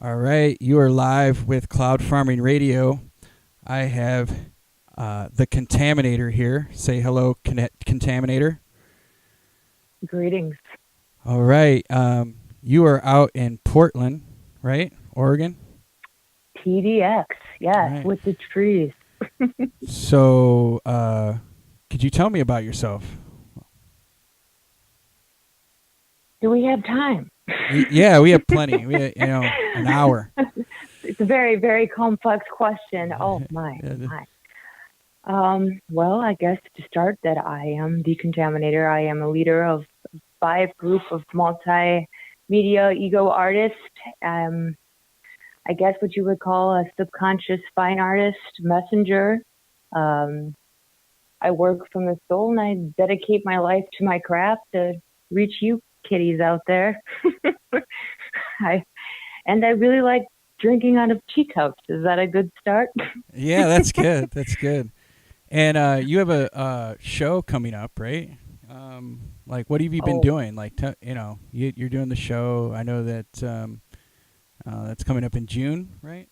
All right, you are live with Cloud Farming Radio. I have the Contaminator here. Say hello, Contaminator. Greetings. All right, you are out in Portland, right? Oregon? TDX, All yes, right. with the trees. So, could you tell me about yourself? Do we have time? Yeah, we have plenty. We have, an hour. It's a very, very complex question. Oh, my, my. Well, I guess to start that I am the Contaminator. I am a leader of 5 group of multimedia ego artists. I guess what you would call a subconscious fine artist messenger. I work from the soul and I dedicate my life to my craft to reach you kitties out there. I really like drinking out of tea cups. Is that a good start? Yeah, that's good. That's good. And you have a show coming up, right? Like, what have you been Oh, doing? Like, you're doing the show. I know that that's coming up in June, right?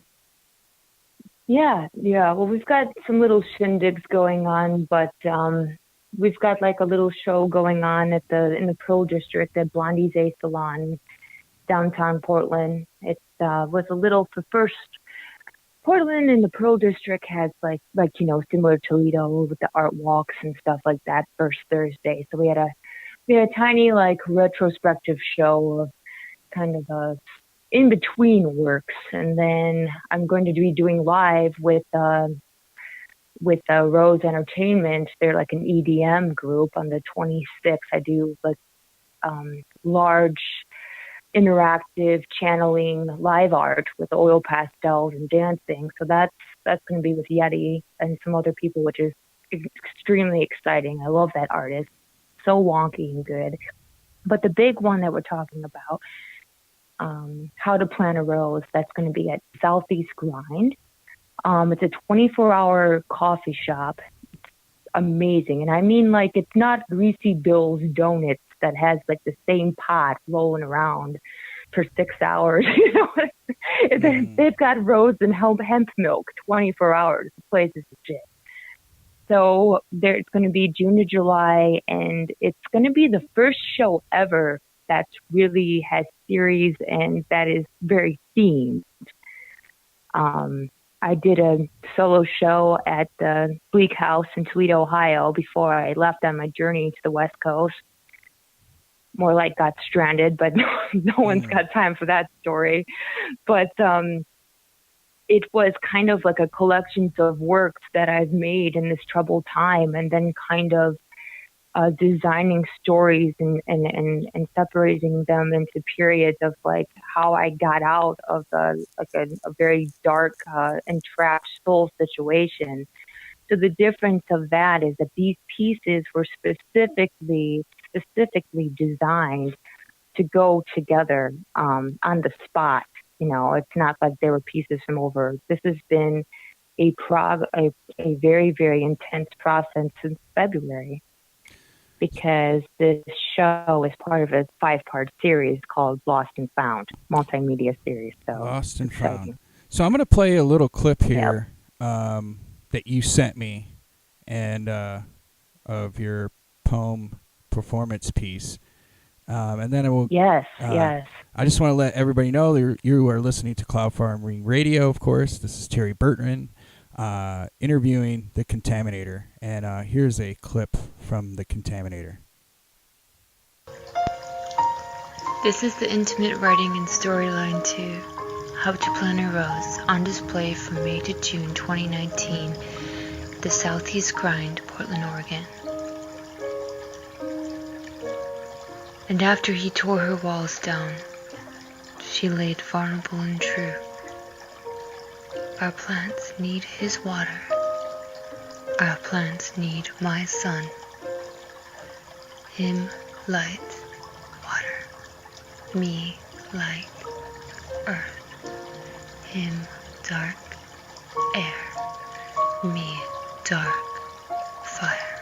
yeah, yeah. Well, we've got some little shindigs going on, but we've got like a little show going on at in the Pro District at Blondie's A Salon, downtown Portland. It was a little the first. Portland and the Pearl District has similar to Toledo with the art walks and stuff like that first Thursday. So we had a tiny like retrospective show of kind of in between works, and then I'm going to be doing live with Rose Entertainment. They're like an EDM group on the 26th. I do like large interactive channeling live art with oil pastels and dancing. So that's going to be with Yeti and some other people, which is extremely exciting. I love that artist. So wonky and good. But the big one that we're talking about, How to Plant a Rose, that's going to be at Southeast Grind. It's a 24-hour coffee shop. It's amazing. And I mean, like, it's not Greasy Bill's Donuts that has like the same pot rolling around for 6 hours. They've got rose and hemp milk 24 hours. The place is legit. So it's going to be June to July, and it's going to be the first show ever that really has series and that is very themed. I did a solo show at the Bleak House in Toledo, Ohio before I left on my journey to the West Coast. More like got stranded, but no one's got time for that story. But it was kind of like a collection of works that I've made in this troubled time, and then kind of designing stories and separating them into periods of like how I got out of a very dark and trapped soul situation. So the difference of that is that these pieces were specifically designed to go together on the spot. It's not like they were pieces from over. This has been a very, very intense process since February, because this show is part of a 5-part series called Lost and Found, multimedia series. So Lost and exciting. Found. So I'm going to play a little clip here Yep. that you sent me, and of your poem performance piece. And then I will. Yes, yes. I just want to let everybody know that you are listening to Cloud Farming Radio, of course. This is Terry Burton interviewing the Contaminator. And here's a clip from the Contaminator. This is the intimate writing and storyline to How to Plant a Rose, on display from May to June 2019, the Southeast Grind, Portland, Oregon. And after he tore her walls down, she laid vulnerable and true. Our plants need his water. Our plants need my sun. Him light, water. Me light, earth. Him dark, air. Me dark, fire.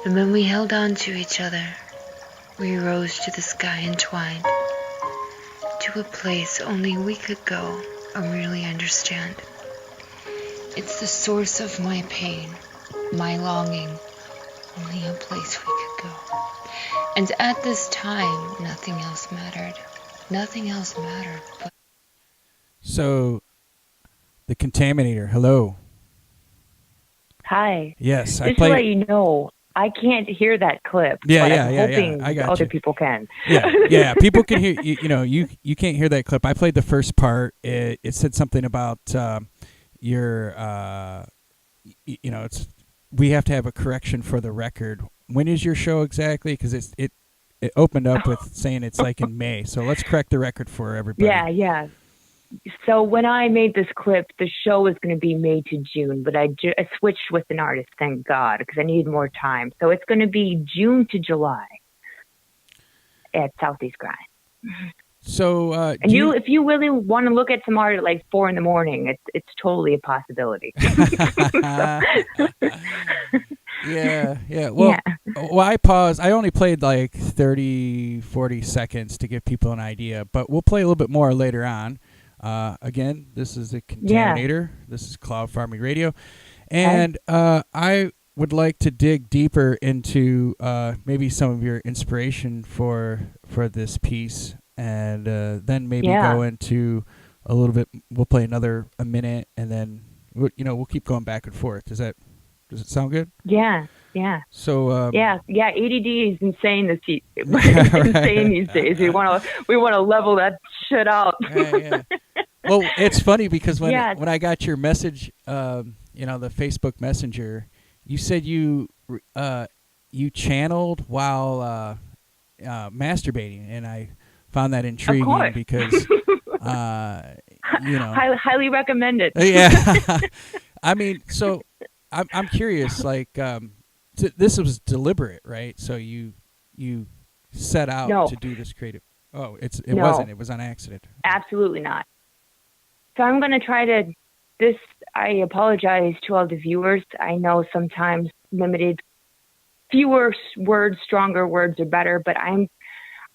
And when we held on to each other, we rose to the sky entwined, to a place only we could go or really understand. It's the source of my pain, my longing, only a place we could go. And at this time, nothing else mattered. Nothing else mattered but... So, the Contaminator, hello. Hi. Yes, I Just to let played. you know, I can't hear that clip. Yeah, but yeah, I'm yeah, hoping yeah. I got other you. people can. Yeah. People can hear. You can't hear that clip. I played the first part. It said something about your. It's we have to have a correction for the record. When is your show exactly? Because it opened up with saying it's like in May. So let's correct the record for everybody. Yeah. So when I made this clip, the show was going to be May to June, but I switched with an artist, thank God, because I needed more time. So it's going to be June to July at Southeast Grind. So and if you really want to look at some art at like 4 a.m, it's totally a possibility. Yeah. Well, I paused. I only played like 30, 40 seconds to give people an idea, but we'll play a little bit more later on. Again, this is the Contaminator. This is Cloud Farming Radio. And I would like to dig deeper into maybe some of your inspiration for this piece, and then maybe go into a little bit. We'll play a minute, and then we'll keep going back and forth. Does it sound good? Yeah. So ADD is insane insane these days. We want to level that shit out. Yeah. Well, it's funny because when I got your message, the Facebook Messenger, you said you channeled while masturbating, and I found that intriguing because highly recommend it. Yeah. I mean, so I'm curious, like this was deliberate, right? So you set out to do this creative. Oh, it wasn't. It was on accident. Absolutely not. So I'm going to try to. I apologize to all the viewers. I know sometimes fewer words, stronger words are better. But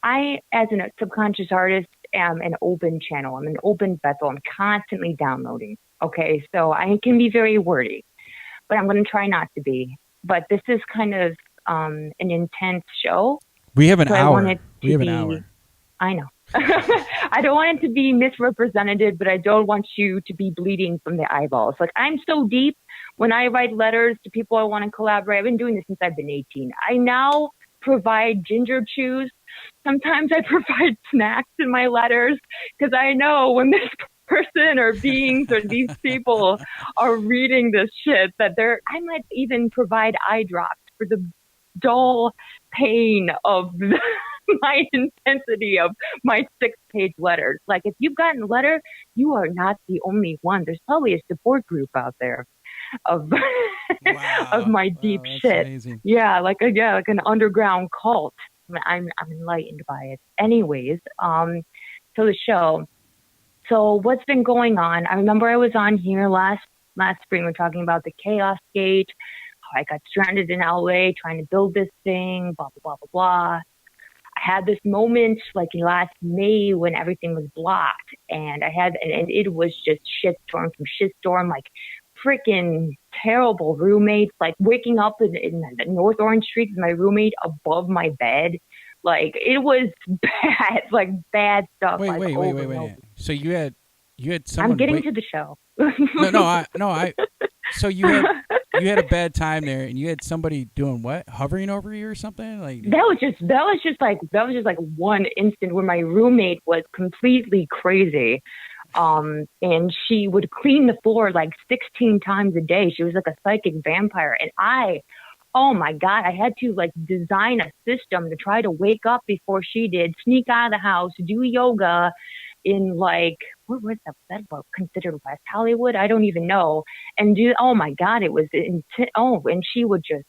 I, as a subconscious artist, am an open channel. I'm an open vessel. I'm constantly downloading. Okay, so I can be very wordy, but I'm going to try not to be. But this is kind of an intense show. We have an hour. We have an hour. I know. I don't want it to be misrepresented, but I don't want you to be bleeding from the eyeballs. Like, I'm so deep when I write letters to people I want to collaborate. I've been doing this since I've been 18. I now provide ginger chews. Sometimes I provide snacks in my letters because I know when this person or beings or these people are reading this shit that I might even provide eye drops for the dull pain of my intensity of my 6-page letters. Like, if you've gotten a letter, you are not the only one. There's probably a support group out there of of my deep shit. Amazing. Yeah, like an underground cult. I'm enlightened by it. Anyways, so the show. So what's been going on? I remember I was on here last spring. We're talking about the Chaos Gate. How I got stranded in LA trying to build this thing. Blah blah blah blah blah. I had this moment like last May when everything was blocked, and it was just shitstorm from shitstorm, like freaking terrible roommates, like waking up in North Orange Street with my roommate above my bed. Like, it was bad, like bad stuff. Wait. So you had someone. I'm getting to the show. No. So you had a bad time there, and you had somebody doing what? Hovering over you or something? Like that was just like one instant where my roommate was completely crazy. And she would clean the floor like 16 times a day. She was like a psychic vampire. And oh my God, I had to like design a system to try to wake up before she did, sneak out of the house, do yoga in like, what was that? Was that considered West Hollywood? I don't even know. And oh my God, it was intense. Oh, and she would just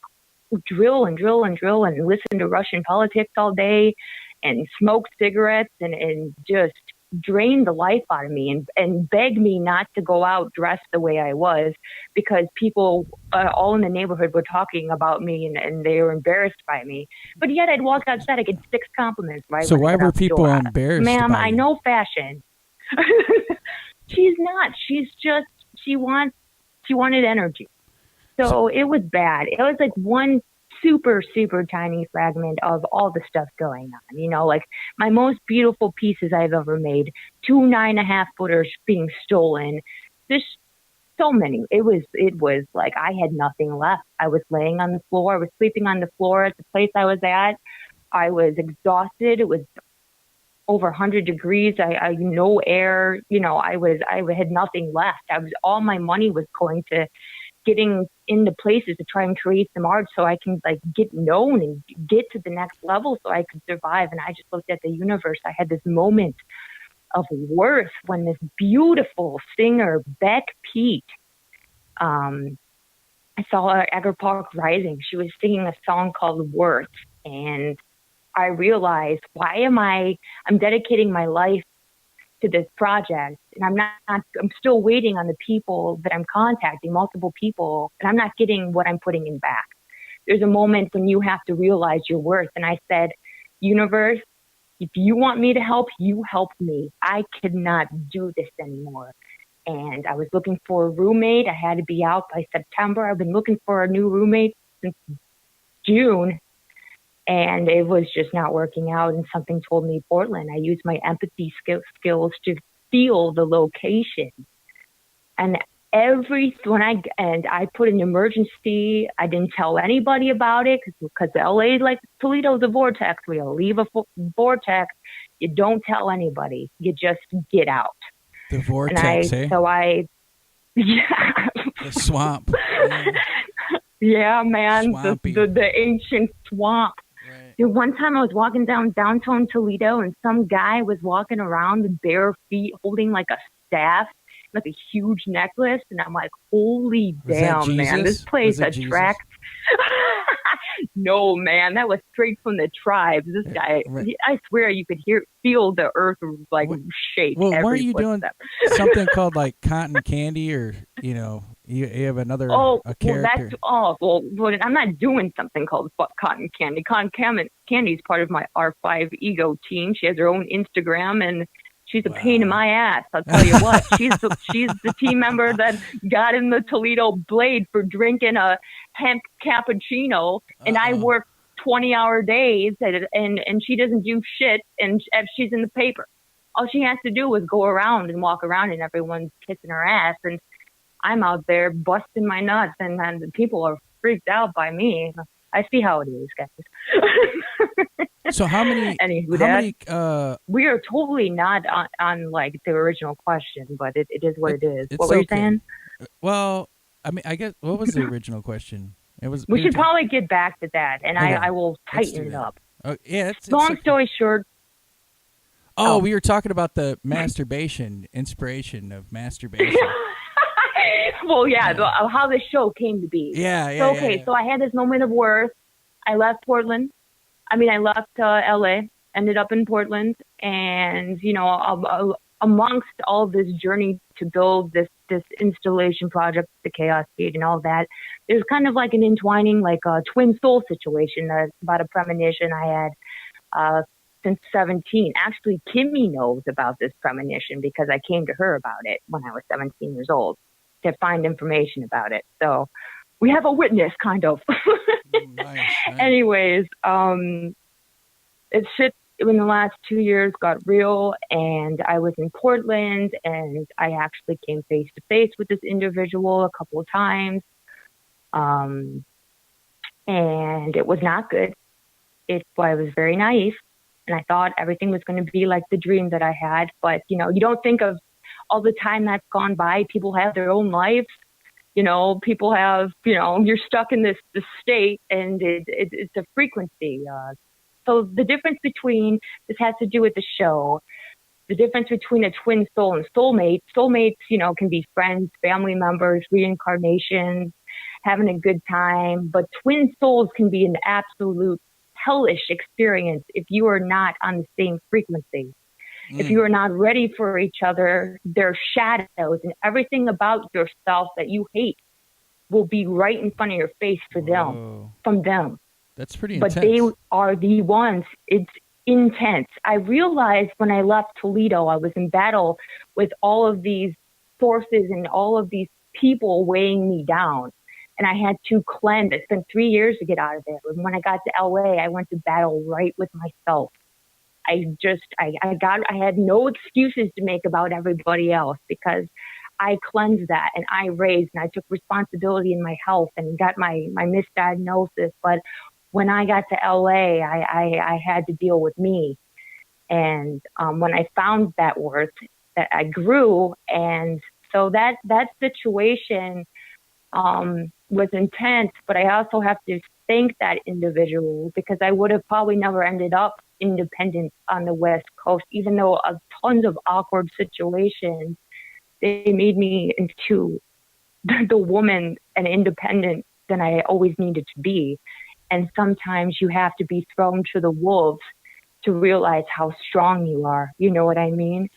drill and listen to Russian politics all day and smoke cigarettes and just drain the life out of me and beg me not to go out dressed the way I was, because people all in the neighborhood were talking about me, and they were embarrassed by me. But yet I'd walk outside, I get 6 compliments right So when I why got were out the people door. embarrassed Ma'am, by I you? know fashion. She's not. She's just, she wanted energy. So it was bad. It was like one super, super tiny fragment of all the stuff going on. You know, like my most beautiful pieces I've ever made, 2 9.5 footers being stolen. Just so many. It was like I had nothing left. I was laying on the floor. I was sleeping on the floor at the place I was at. I was exhausted. It was over 100 degrees. I no air. You know, I had nothing left. All my money was going to getting into places to try and create some art so I can like get known and get to the next level so I could survive. And I just looked at the universe. I had this moment of worth when this beautiful singer, Beck Pete, I saw her at Egger Park Rising. She was singing a song called Worth. And I realized, I'm dedicating my life to this project, and I'm still waiting on the people that I'm contacting, multiple people, and I'm not getting what I'm putting in back. There's a moment when you have to realize your worth. And I said, universe, if you want me to help, you help me. I cannot do this anymore. And I was looking for a roommate. I had to be out by September. I've been looking for a new roommate since June, and it was just not working out. And something told me Portland. I used my empathy skills to feel the location. And I put an emergency. I didn't tell anybody about it because LA, like Toledo's a vortex. We'll leave a vortex. You don't tell anybody. You just get out. The vortex, yeah. The swamp. Yeah, man. Swampy. The ancient swamp. Right. Dude, one time I was walking downtown Toledo, and some guy was walking around with bare feet holding like a staff, like a huge necklace. And I'm like, holy damn, man, this place attracts. No, man, that was straight from the tribes. This guy, right. I swear you could feel the earth like shake. Well, every weren't you footstep. doing something called like cotton candy, or you have another a character? Well, I'm not doing something called cotton candy. Cotton candy is part of my R5 ego team. She has her own Instagram, and she's a pain in my ass. I'll tell you what. She's the team member that got in the Toledo Blade for drinking a hemp cappuccino, and I work 20-hour days, and she doesn't do shit, and she's in the paper. All she has to do is go around and walk around, and everyone's kissing her ass, and I'm out there busting my nuts, and then the people are freaked out by me. I see how it is, guys. So how many? We are totally not on like the original question, but it is what it is. What were you saying? Well, I mean, I guess what was the original question? It was. We should probably get back to that, and okay. I will tighten it up. Oh yeah. Long story short. We were talking about the masturbation, inspiration of masturbation. Well, yeah, how the show came to be. Yeah. So I had this moment of worth. I left Portland. I left LA, ended up in Portland, and amongst all this journey to build this installation project, the Chaos Gate and all that, there's kind of like an entwining, like a twin soul situation about a premonition I had since 17. Actually, Kimmy knows about this premonition because I came to her about it when I was 17 years old to find information about it. So we have a witness, kind of. Nice. Anyways, shit in the last 2 years got real, and I was in Portland, and I actually came face to face with this individual a couple of times. And it was not good. I was very naive, and I thought everything was going to be like the dream that I had. But, you don't think of all the time that's gone by. People have their own lives. People have, you're stuck in this state, and it's a frequency. So the difference between, this has to do with the show, the difference between a twin soul and soulmates, can be friends, family members, reincarnations, having a good time. But twin souls can be an absolute hellish experience if you are not on the same frequency. If you are not ready for each other, they're shadows, and everything about yourself that you hate will be right in front of your face for them, from them. That's pretty but intense. They are the ones. It's intense. I realized when I left Toledo, I was in battle with all of these forces and all of these people weighing me down. And I had to cleanse. It spent 3 years to get out of there. And when I got to LA, I went to battle right with myself. I had no excuses to make about everybody else because I cleansed that and I raised and I took responsibility in my health and got my misdiagnosis. But when I got to LA, I had to deal with me. And when I found that worth, that I grew. And so that situation was intense, but I also have to thank that individual because I would have probably never ended up independent on the West Coast, even though tons of awkward situations, they made me into the woman and independent than I always needed to be. And sometimes you have to be thrown to the wolves to realize how strong you are. You know what I mean?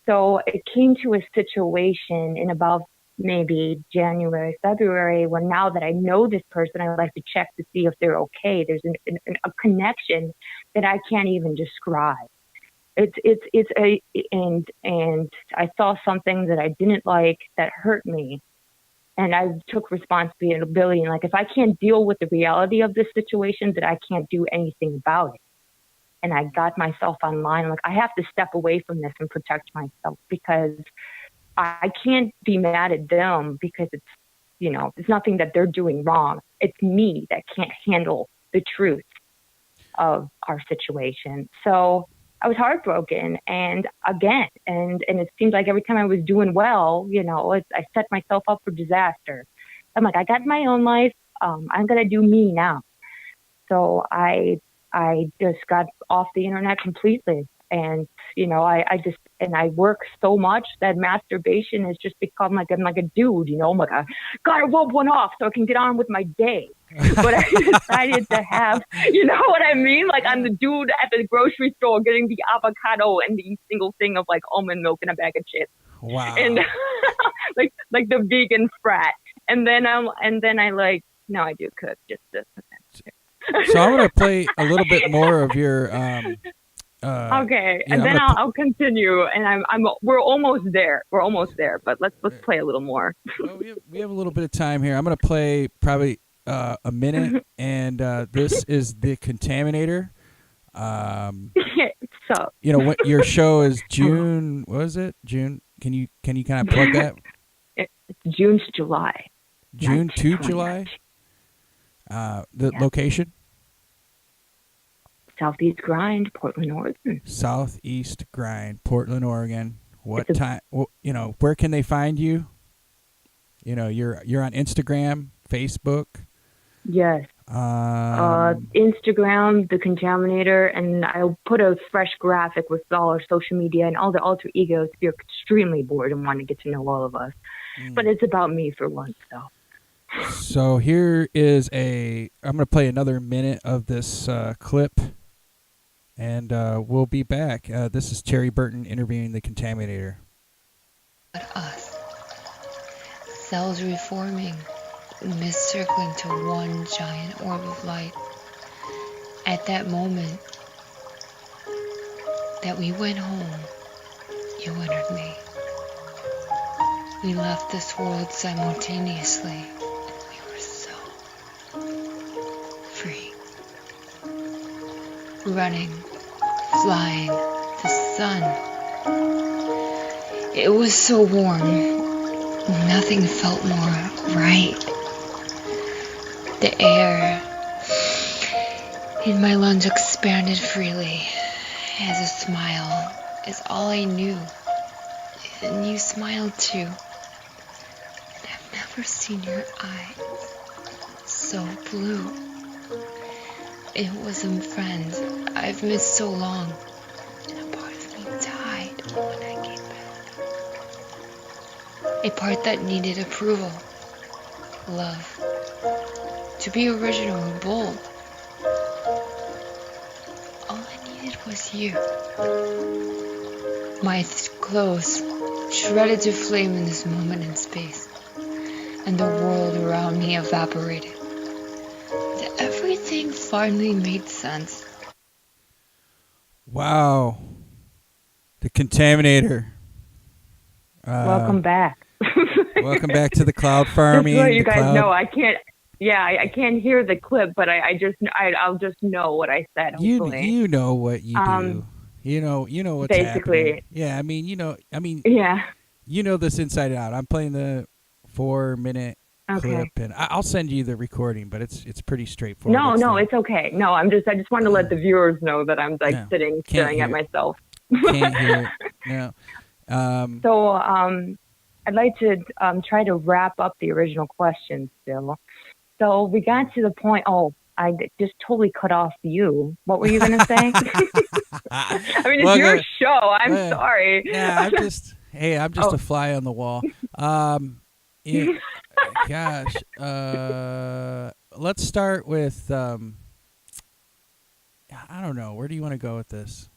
So it came to a situation in about maybe January, February, when now that I know this person, I like to check to see if they're okay. There's a connection that I can't even describe. And I saw something that I didn't like that hurt me. And I took responsibility. And like, if I can't deal with the reality of this situation, that I can't do anything about it. And I got myself online. Like, I have to step away from this and protect myself because I can't be mad at them because it's, it's nothing that they're doing wrong. It's me that can't handle the truth of our situation. So I was heartbroken and it seemed like every time I was doing well, I set myself up for disaster. I'm like, I got my own life. I'm going to do me now. So I just got off the internet completely. And, I work so much that masturbation has just become like, I'm like a dude, I'm like, I gotta rub one off so I can get on with my day. But I decided to have, you know what I mean? Like, I'm the dude at the grocery store getting the avocado and the single thing of like almond milk and a bag of chips. Wow. And like the vegan frat. And then I like, no, I do cook just this. So I'm going to play a little bit more of your, okay, and then I'll continue, and we're almost there. But let's play a little more. Well, we have a little bit of time here. I'm going to play probably a minute, and this is the Contaminator. So what your show is June. What is it? June. Can you kind of plug that? It's June to July. June to July. Location. Southeast Grind, Portland, Oregon. Southeast Grind, Portland, Oregon. What time? Where can they find you? You're on Instagram, Facebook. Yes. Instagram, the Contaminator, and I'll put a fresh graphic with all our social media and all the alter egos if you're extremely bored and want to get to know all of us. But it's about me for once, though. So here is I'm going to play another minute of this clip. And we'll be back. This is Terry Burton interviewing the Contaminator. Us. Cells reforming, mist circling to one giant orb of light. At that moment that we went home, you entered me. We left this world simultaneously, and we were so free. Running, flying, the sun. It was so warm. Nothing felt more right. The air in my lungs expanded freely as a smile is all I knew. And you smiled too. I've never seen your eyes so blue. It was some friends I've missed so long, and a part of me died when I came back. A part that needed approval, love, to be original and bold. All I needed was you. My clothes shredded to flame in this moment in space, and the world around me evaporated. Everything finally made sense. Wow. The Contaminator. Welcome back. Welcome back to the cloud farming. Just so you guys know, I can't. Yeah, I can't hear the clip, but I'll just know what I said. Hopefully, you know what you do. You know what's basically happening. Yeah, I mean, yeah. You know this inside out. I'm playing the 4-minute clip, and I'll send you the recording, but it's pretty straightforward. No, it's okay. No, I just want to let the viewers know that I'm like sitting staring at myself. Can't hear it. No. So I'd like to try to wrap up the original question still. So we got to the point. Oh, I just totally cut off you. What were you going to say? I mean, it's your show. I'm sorry. Yeah, I'm just a fly on the wall. Gosh. Let's start with I don't know. Where do you want to go with this?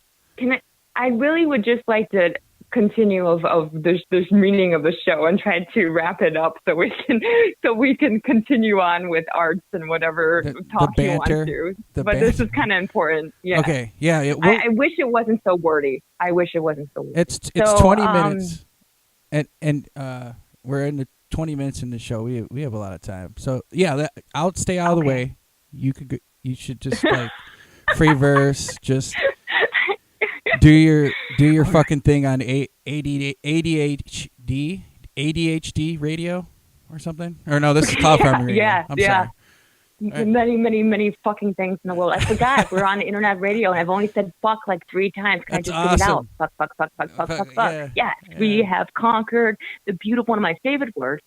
I really would just like to continue of this meaning of the show and try to wrap it up so we can continue on with arts and whatever talk you want to. But this is kind of important. Yeah. Okay. Yeah. I wish it wasn't so wordy. It's 20 minutes, and we're in the 20 minutes in the show. We have a lot of time. So yeah, I'll stay out of the way. You should just like free verse. Just do your fucking thing on ADHD radio or something. Or no, this is Cloud Farming Radio. I'm sorry. Many fucking things in the world. I forgot we're on the internet radio, and I've only said fuck like 3 times. Can That's I just get it out? Fuck. Yes, we have conquered the beautiful, one of my favorite words.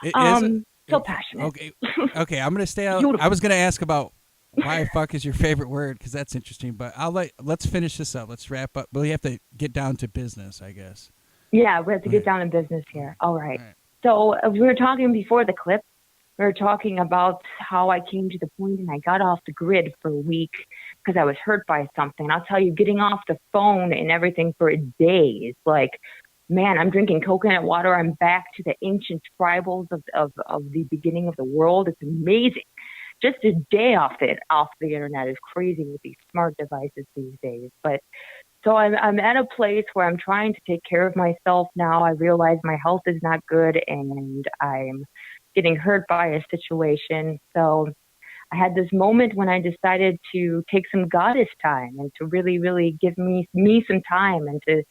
So passionate. Okay. I'm gonna stay out. I was gonna ask about why fuck is your favorite word, because that's interesting. But let's finish this up. Let's wrap up. We have to get down to business, I guess. Yeah, we have to get down to business here. All right. So we were talking before the clip. We were talking about how I came to the point and I got off the grid for a week because I was hurt by something. I'll tell you, getting off the phone and everything for a day is like, man, I'm drinking coconut water. I'm back to the ancient tribals of the beginning of the world. It's amazing. Just a day off the internet is crazy with these smart devices these days. But so I'm at a place where I'm trying to take care of myself now. I realize my health is not good and I'm getting hurt by a situation. So I had this moment when I decided to take some goddess time and to really, really give me some time and to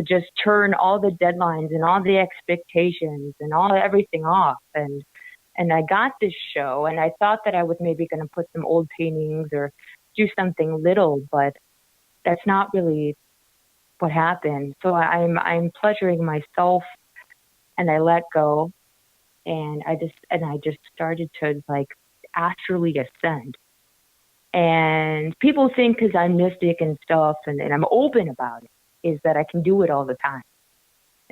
just turn all the deadlines and all the expectations and everything off. And I got this show, and I thought that I was maybe going to put some old paintings or do something little, but that's not really what happened. So I'm pleasuring myself, and I let go, and I just started to like astrally ascend. And people think because I'm mystic and stuff, and I'm open about it, is that I can do it all the time.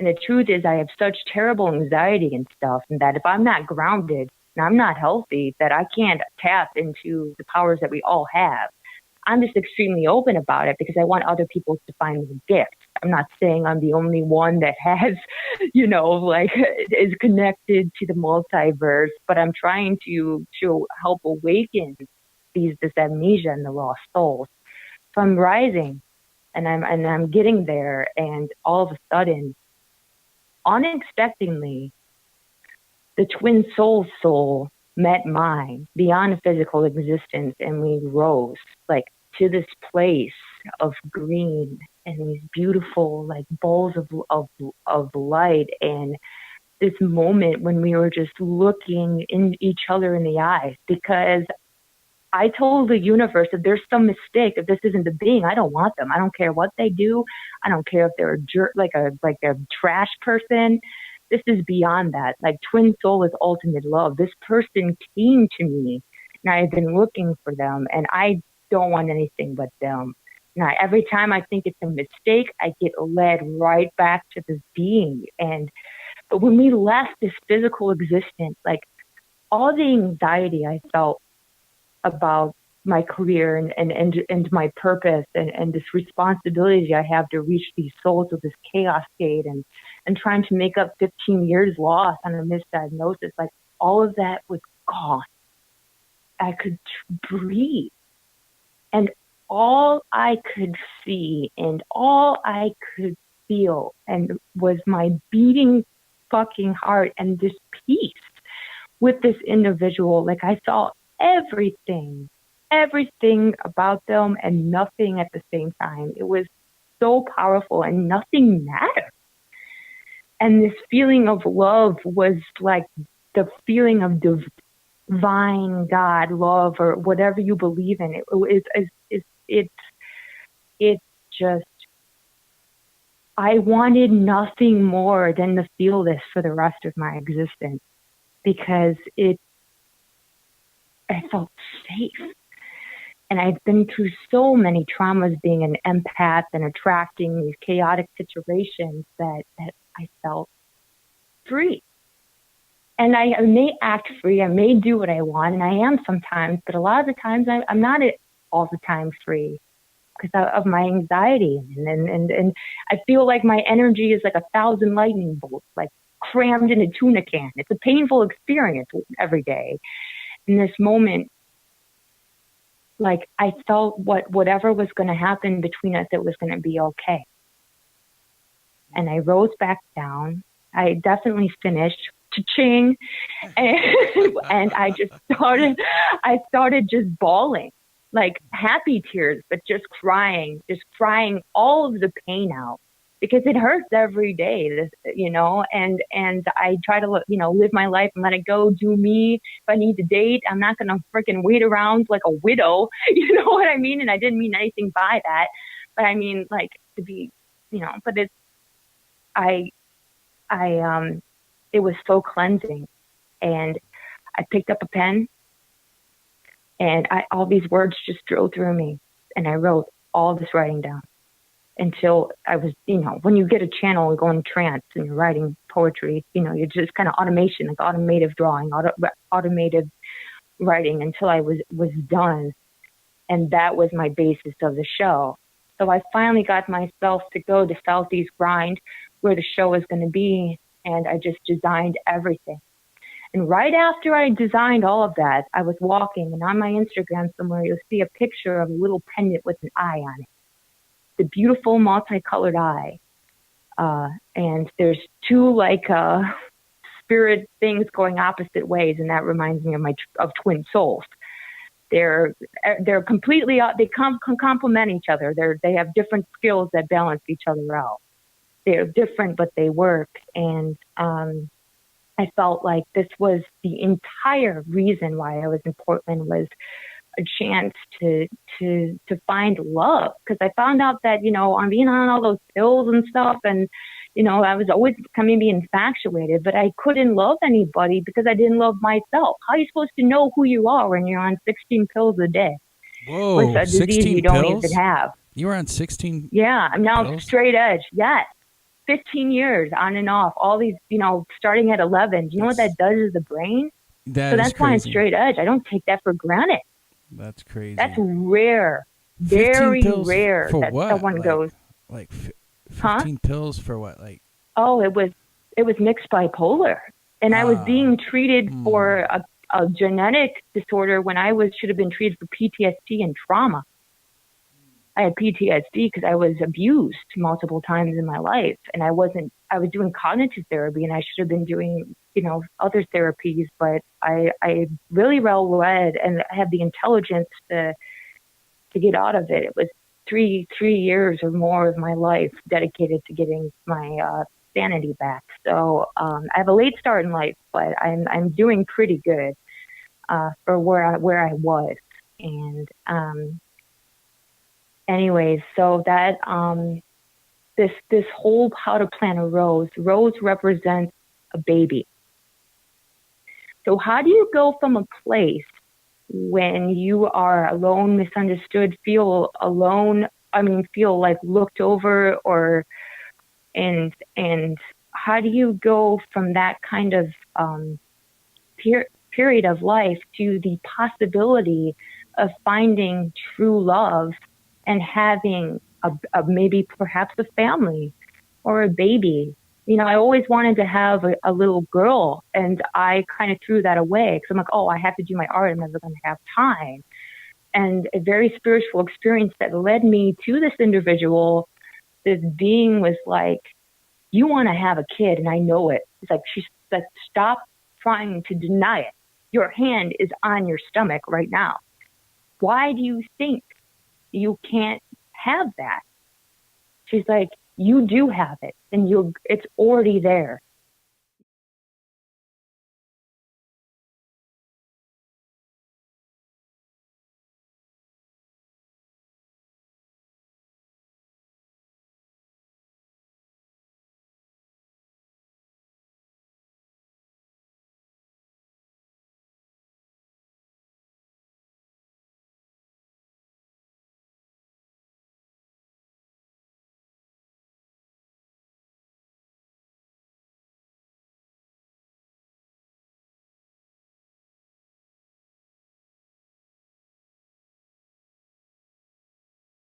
And the truth is I have such terrible anxiety and stuff, and that if I'm not grounded and I'm not healthy, that I can't tap into the powers that we all have. I'm just extremely open about it because I want other people to find the gift. I'm not saying I'm the only one that has, like is connected to the multiverse, but I'm trying to help awaken this amnesia and the lost souls. So I'm rising and I'm getting there, and all of a sudden, unexpectedly, the twin soul met mine beyond physical existence, and we rose like to this place of green and these beautiful like bowls of light, and this moment when we were just looking in each other in the eyes, because I told the universe, if there's some mistake, if this isn't the being, I don't want them. I don't care what they do. I don't care if they're a jerk, like a trash person. This is beyond that. Like twin soul is ultimate love. This person came to me, and I have been looking for them, and I don't want anything but them. Now, every time I think it's a mistake, I get led right back to this being. But when we left this physical existence, like all the anxiety I felt about my career and my purpose and this responsibility I have to reach these souls with this chaos state and trying to make up 15 years lost on a misdiagnosis, like all of that was gone. I could breathe. And all I could see and all I could feel and was my beating fucking heart and this peace with this individual. Like I saw everything about them and nothing at the same time. It was so powerful and nothing mattered. And this feeling of love was like the feeling of divine God love or whatever you believe in. It's just, I wanted nothing more than to feel this for the rest of my existence because I felt safe. And I've been through so many traumas being an empath and attracting these chaotic situations that I felt free. And I may act free, I may do what I want, and I am sometimes, but a lot of the times I'm not all the time free because of my anxiety. And I feel like my energy is like 1,000 lightning bolts, like crammed in a tuna can. It's a painful experience every day. In this moment, like I felt whatever was going to happen between us, it was going to be okay. And I rose back down. I definitely finished. Cha-ching. And I started just bawling, like happy tears, but just crying all of the pain out because it hurts every day, and I try to, live my life and let it go, do me. If I need to date, I'm not going to freaking wait around like a widow, you know what I mean? And I didn't mean anything by that, but I mean, like to be, but it was so cleansing. And I picked up a pen and all these words just drove through me. And I wrote all this writing down until I was, when you get a channel and go in trance and you're writing poetry, you're just kind of automation, like automated drawing, automated writing until I was done. And that was my basis of the show. So I finally got myself to go to Southeast Grind where the show was going to be. And I just designed everything. And right after I designed all of that, I was walking, and on my Instagram somewhere, you'll see a picture of a little pendant with an eye on it. The beautiful multicolored eye. And there's two spirit things going opposite ways, and that reminds me of twin souls. They're completely, they complement each other. They have different skills that balance each other out. They're different, but they work. And I felt like this was the entire reason why I was in Portland, was a chance to find love. Because I found out that, I'm being on all those pills and stuff, and, I was always coming to be infatuated, but I couldn't love anybody because I didn't love myself. How are you supposed to know who you are when you're on 16 pills a day? Whoa, with a disease you don't pills? even have? You were on 16 Yeah, I'm now pills? straight edge. Yes. 15 years on and off, all these, starting at 11. Do you know what that does to the brain? So that's why I'm straight edge. I don't take that for granted. That's crazy. That's rare. Very rare for that what? Someone goes. 15 pills for what? Oh, it was mixed bipolar. And I was being treated for a genetic disorder when I should have been treated for PTSD and trauma. I had PTSD because I was abused multiple times in my life, and I was doing cognitive therapy, and I should have been doing, other therapies, but I really well read and had the intelligence to get out of it. It was three years or more of my life dedicated to getting my sanity back. So I have a late start in life, but I'm doing pretty good for where I was. And anyways, so that this whole how to plant a rose represents a baby. So how do you go from a place when you are alone, misunderstood, feel alone, feel like looked over, and how do you go from that kind of period of life to the possibility of finding true love and having a maybe perhaps a family or a baby. You know, I always wanted to have a little girl, and I kind of threw that away because I'm like, oh, I have to do my art. I'm never going to have time. And a very spiritual experience that led me to this individual, this being was like, you want to have a kid, and I know it. It's like, she's like, stop trying to deny it. Your hand is on your stomach right now. Why do you think you can't have that? She's like, you do have it, and it's already there.